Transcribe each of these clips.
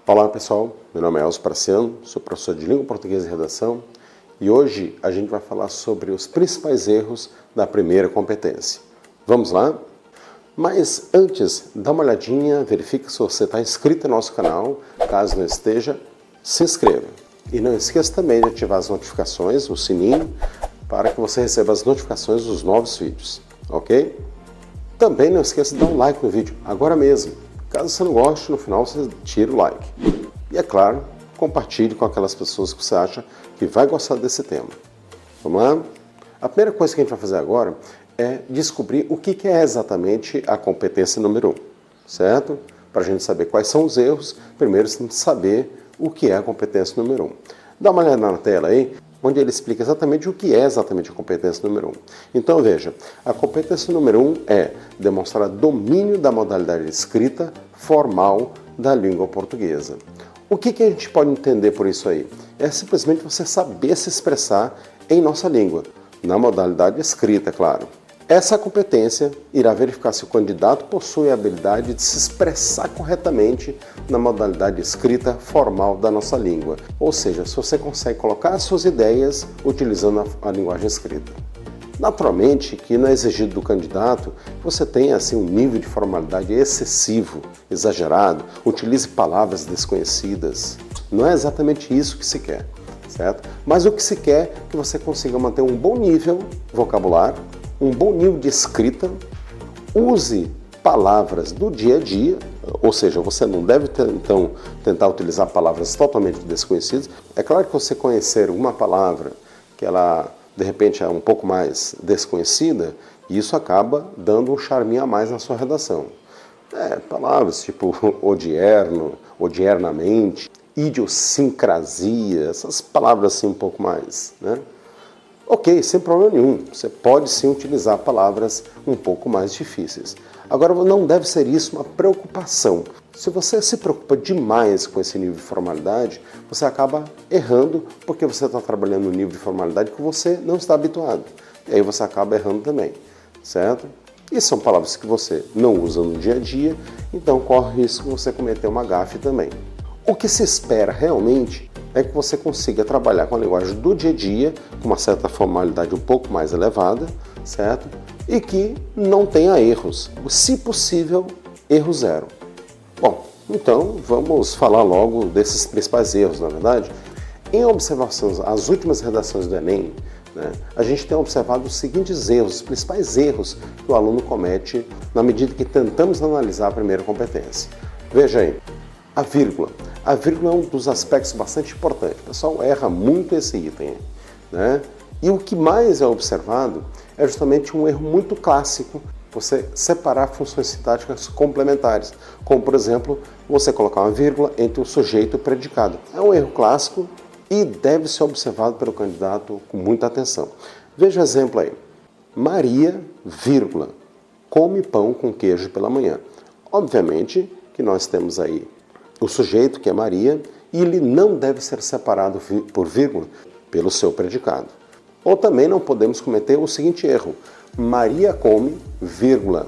Olá pessoal, meu nome é Elcio Praciano, sou professor de Língua Portuguesa e Redação e hoje a gente vai falar sobre os principais erros da primeira competência. Vamos lá? Mas antes, dá uma olhadinha, verifica se você está inscrito no nosso canal, caso não esteja, se inscreva. E não esqueça também de ativar as notificações, o sininho, para que você receba as notificações dos novos vídeos, ok? Também não esqueça de dar um like no vídeo, agora mesmo. Caso você não goste, no final você tira o like. E é claro, compartilhe com aquelas pessoas que você acha que vai gostar desse tema. Vamos lá? A primeira coisa que a gente vai fazer agora é descobrir o que é exatamente a competência número 1, certo? Para a gente saber quais são os erros, primeiro você tem que saber o que é a competência número 1. Dá uma olhada na tela aí, onde ele explica exatamente o que é exatamente a competência número 1. Então veja, a competência número 1 é demonstrar domínio da modalidade escrita formal da língua portuguesa. O que a gente pode entender por isso aí? É simplesmente você saber se expressar em nossa língua, na modalidade escrita, claro. Essa competência irá verificar se o candidato possui a habilidade de se expressar corretamente na modalidade escrita formal da nossa língua, ou seja, se você consegue colocar as suas ideias utilizando a linguagem escrita. Naturalmente que não é exigido do candidato que você tenha assim, um nível de formalidade excessivo, exagerado, utilize palavras desconhecidas. Não é exatamente isso que se quer, certo? Mas o que se quer é que você consiga manter um bom nível vocabular, um bom nível de escrita, use palavras do dia a dia, ou seja, você não deve então tentar utilizar palavras totalmente desconhecidas. É claro que você conhecer uma palavra que ela de repente é um pouco mais desconhecida, e isso acaba dando um charminho a mais na sua redação. Palavras tipo odierno, odiernamente, idiosincrasia, essas palavras assim um pouco mais, né? Ok, sem problema nenhum, você pode sim utilizar palavras um pouco mais difíceis. Agora, não deve ser isso uma preocupação. Se você se preocupa demais com esse nível de formalidade, você acaba errando porque você está trabalhando no nível de formalidade que você não está habituado. E aí você acaba errando também, certo? E são palavras que você não usa no dia a dia, então corre o risco de você cometer uma gafe também. O que se espera realmente é que você consiga trabalhar com a linguagem do dia a dia, com uma certa formalidade um pouco mais elevada, certo? E que não tenha erros. Se possível, erro zero. Bom, então vamos falar logo desses principais erros, na verdade. Em observações às últimas redações do Enem, a gente tem observado os seguintes erros, os principais erros que o aluno comete na medida que tentamos analisar a primeira competência. Veja aí, a vírgula. A vírgula é um dos aspectos bastante importantes. O pessoal erra muito esse item, né? E o que mais é observado é justamente um erro muito clássico, você separar funções sintáticas complementares, como, por exemplo, você colocar uma vírgula entre o sujeito e o predicado. É um erro clássico e deve ser observado pelo candidato com muita atenção. Veja o exemplo aí. Maria, vírgula, come pão com queijo pela manhã. Obviamente que nós temos aí o sujeito, que é Maria, e ele não deve ser separado por vírgula pelo seu predicado. Ou também não podemos cometer o seguinte erro. Maria come, vírgula,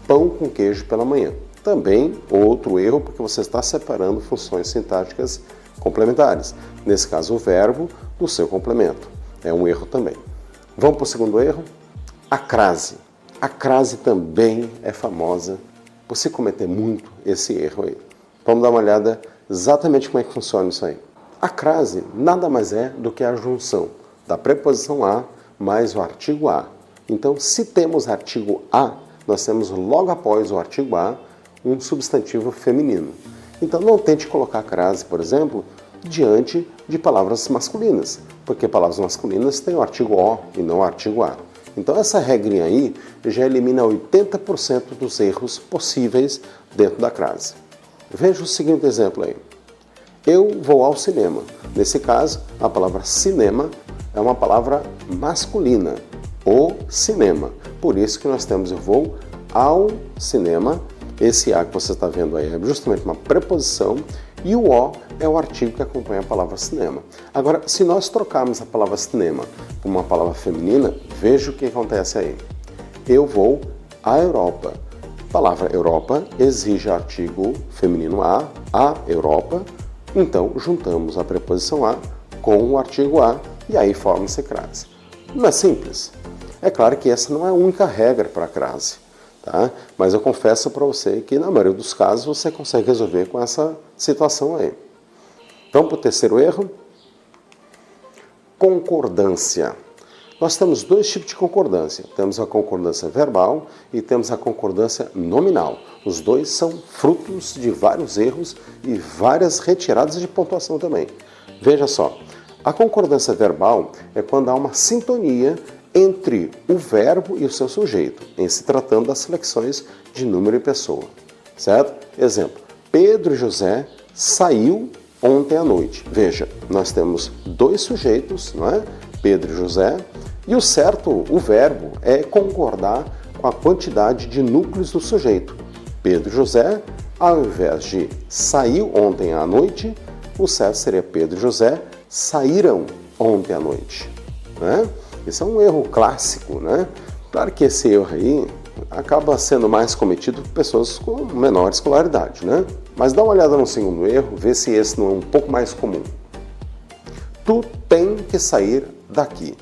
pão com queijo pela manhã. Também outro erro, porque você está separando funções sintáticas complementares. Nesse caso, o verbo do seu complemento. É um erro também. Vamos para o segundo erro? A crase. A crase também é famosa por se cometer muito esse erro aí. Vamos dar uma olhada exatamente como é que funciona isso aí. A crase nada mais é do que a junção da preposição a mais o artigo a. Então, se temos artigo a, nós temos logo após o artigo a um substantivo feminino. Então, não tente colocar a crase, por exemplo, diante de palavras masculinas, porque palavras masculinas têm o artigo o e não o artigo a. Então, essa regrinha aí já elimina 80% dos erros possíveis dentro da crase. Veja o seguinte exemplo aí. Eu vou ao cinema. Nesse caso, a palavra cinema é uma palavra masculina, o cinema. Por isso que nós temos eu vou ao cinema. Esse a que você está vendo aí é justamente uma preposição e o o é o artigo que acompanha a palavra cinema. Agora, se nós trocarmos a palavra cinema por uma palavra feminina, veja o que acontece aí. Eu vou à Europa. Palavra Europa exige artigo feminino a Europa, então juntamos a preposição a com o artigo a e aí forma-se crase. Não é simples? É claro que essa não é a única regra para a crase, tá? Mas eu confesso para você que na maioria dos casos você consegue resolver com essa situação aí. Vamos para o terceiro erro? Concordância. Nós temos dois tipos de concordância. Temos a concordância verbal e temos a concordância nominal. Os dois são frutos de vários erros e várias retiradas de pontuação também. Veja só, a concordância verbal é quando há uma sintonia entre o verbo e o seu sujeito, em se tratando das flexões de número e pessoa. Certo? Exemplo, Pedro e José saiu ontem à noite. Veja, nós temos dois sujeitos, não é? Pedro e José, e o certo, o verbo, é concordar com a quantidade de núcleos do sujeito. Pedro e José, ao invés de saiu ontem à noite, o certo seria Pedro e José saíram ontem à noite. Né? Esse é um erro clássico, né? Claro que esse erro aí acaba sendo mais cometido por pessoas com menor escolaridade, né? Mas dá uma olhada no segundo erro, vê se esse não é um pouco mais comum. Tu tem que sair daqui.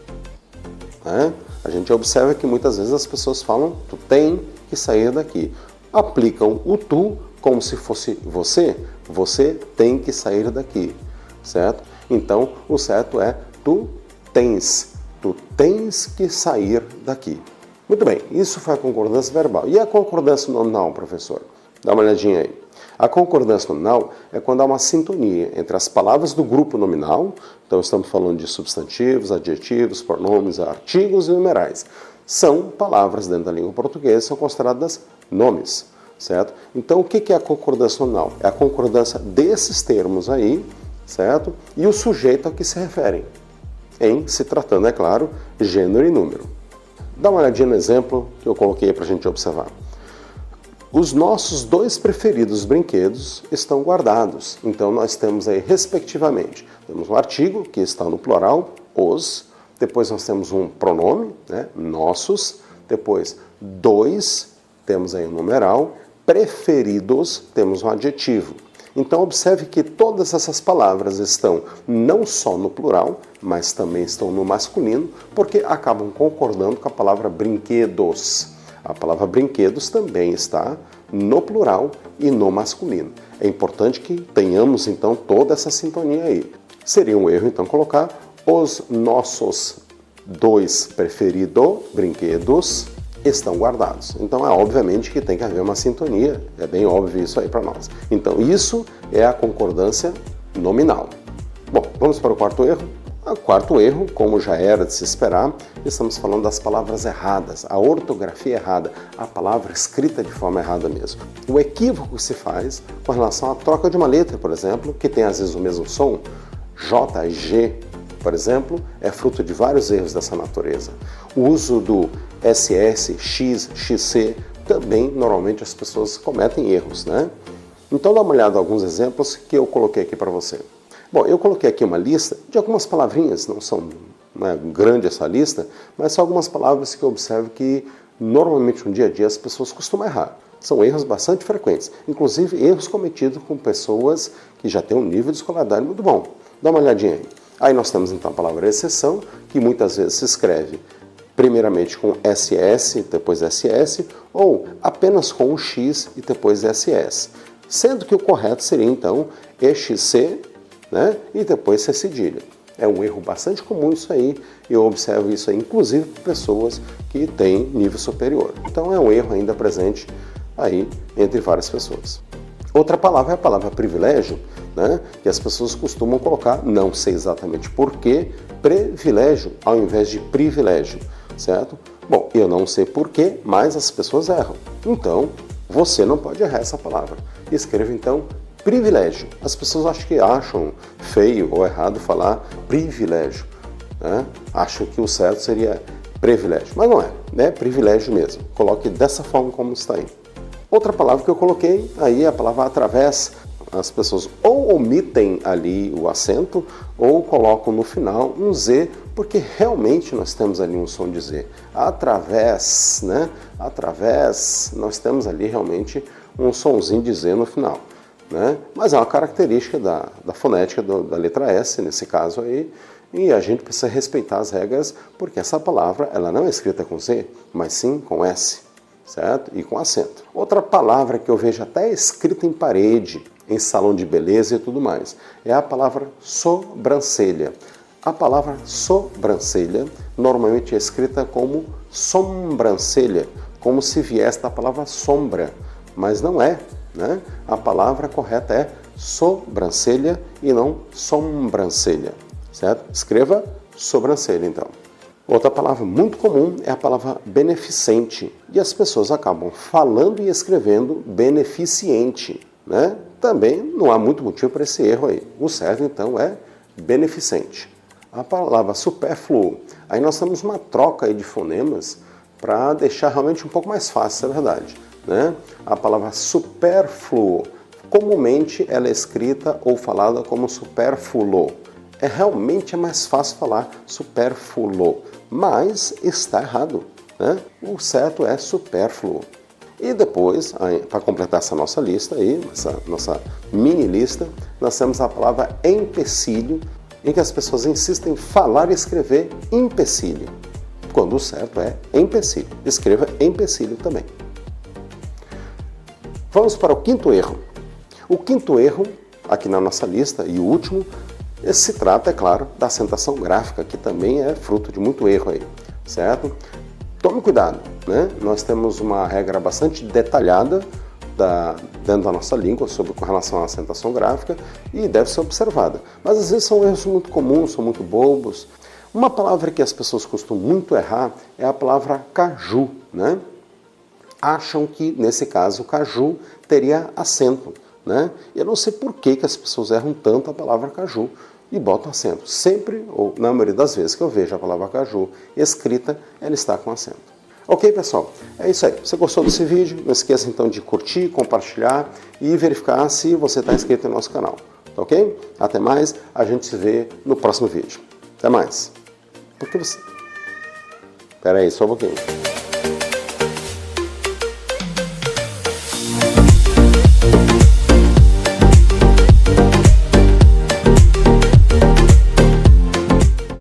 Né? A gente observa que muitas vezes as pessoas falam tu tem que sair daqui. Aplicam o tu como se fosse você. Você tem que sair daqui, certo? Então, o certo é tu tens que sair daqui. Muito bem, isso foi a concordância verbal. E a concordância nominal, professor? Dá uma olhadinha aí. A concordância nominal é quando há uma sintonia entre as palavras do grupo nominal, então estamos falando de substantivos, adjetivos, pronomes, artigos e numerais. São palavras dentro da língua portuguesa, são consideradas nomes, certo? Então o que é a concordância nominal? É a concordância desses termos aí, certo? E o sujeito a que se referem, em se tratando, é claro, gênero e número. Dá uma olhadinha no exemplo que eu coloquei para a gente observar. Os nossos dois preferidos brinquedos estão guardados. Então, nós temos aí, respectivamente, temos um artigo, que está no plural, os. Depois nós temos um pronome, né, nossos. Depois, dois, temos aí um numeral. Preferidos, temos um adjetivo. Então, observe que todas essas palavras estão não só no plural, mas também estão no masculino, porque acabam concordando com a palavra brinquedos. A palavra brinquedos também está no plural e no masculino. É importante que tenhamos, então, toda essa sintonia aí. Seria um erro, então, colocar os nossos dois preferidos brinquedos estão guardados. Então, é obviamente que tem que haver uma sintonia. É bem óbvio isso aí para nós. Então, isso é a concordância nominal. Bom, vamos para o quarto erro. O quarto erro, como já era de se esperar, estamos falando das palavras erradas, a ortografia errada, a palavra escrita de forma errada mesmo. O equívoco que se faz com relação à troca de uma letra, por exemplo, que tem às vezes o mesmo som, J, G, por exemplo, é fruto de vários erros dessa natureza. O uso do SS, X, XC, também normalmente as pessoas cometem erros, né? Então dá uma olhada em alguns exemplos que eu coloquei aqui para você. Bom, eu coloquei aqui uma lista de algumas palavrinhas, não é grande essa lista, mas são algumas palavras que eu observo que normalmente no dia a dia as pessoas costumam errar. São erros bastante frequentes, inclusive erros cometidos com pessoas que já têm um nível de escolaridade muito bom. Dá uma olhadinha aí. Aí nós temos então a palavra exceção, que muitas vezes se escreve primeiramente com SS, depois SS, ou apenas com o X e depois SS. Sendo que o correto seria então EXC, né? E depois C cedilha. É um erro bastante comum isso aí, eu observo isso aí, inclusive por pessoas que têm nível superior. Então é um erro ainda presente aí entre várias pessoas. Outra palavra é a palavra privilégio, né? Que as pessoas costumam colocar, não sei exatamente porquê, privilégio ao invés de privilégio, certo? Bom, eu não sei porquê, mas as pessoas erram. Então, você não pode errar essa palavra. Escreva então privilégio. As pessoas acham feio ou errado falar privilégio, né? Acham que o certo seria privilégio, mas não é, né? Privilégio mesmo. Coloque dessa forma como está aí. Outra palavra que eu coloquei aí é a palavra através. as pessoas ou omitem ali o acento ou colocam no final um Z, porque realmente nós temos ali um som de Z. Através, né? Através, nós temos ali realmente um sonzinho de Z no final, né? Mas é uma característica da fonética da letra S, nesse caso aí, e a gente precisa respeitar as regras, porque essa palavra ela não é escrita com Z, mas sim com S, certo? E com acento. Outra palavra que eu vejo até escrita em parede, em salão de beleza e tudo mais, é a palavra sobrancelha. A palavra sobrancelha normalmente é escrita como sobrancelha, como se viesse da palavra sombra, mas não é, né? A palavra correta é sobrancelha e não sobrancelha, certo? Escreva sobrancelha, então. Outra palavra muito comum é a palavra beneficente, e as pessoas acabam falando e escrevendo beneficiente, né? Também não há muito motivo para esse erro aí. O certo, então, é beneficente. A palavra supérfluo, aí nós temos uma troca aí de fonemas para deixar realmente um pouco mais fácil, é verdade, né? A palavra supérfluo, comumente ela é escrita ou falada como supérfluo. Realmente mais fácil falar supérfluo, mas está errado, né? O certo é supérfluo. E depois, para completar essa nossa lista aí, essa nossa mini lista, nós temos a palavra empecilho, em que as pessoas insistem em falar e escrever empecilho, quando o certo é empecilho. Escreva empecilho também. Vamos para o quinto erro. O quinto erro, aqui na nossa lista, e o último, se trata, é claro, da acentuação gráfica, que também é fruto de muito erro aí, certo? Tome cuidado, né? Nós temos uma regra bastante detalhada dentro da nossa língua com relação à acentuação gráfica e deve ser observada. Mas às vezes são erros muito comuns, são muito bobos. Uma palavra que as pessoas costumam muito errar é a palavra caju, né? Acham que, nesse caso, caju teria acento, né? Eu não sei por que as pessoas erram tanto a palavra caju e botam acento. Sempre, ou na maioria das vezes que eu vejo a palavra caju escrita, ela está com acento. Ok, pessoal? É isso aí. Você gostou desse vídeo? Não esqueça então de curtir, compartilhar e verificar se você está inscrito no nosso canal. Tá ok? Até mais. A gente se vê no próximo vídeo. Até mais. Por que você... Espera aí, só um pouquinho.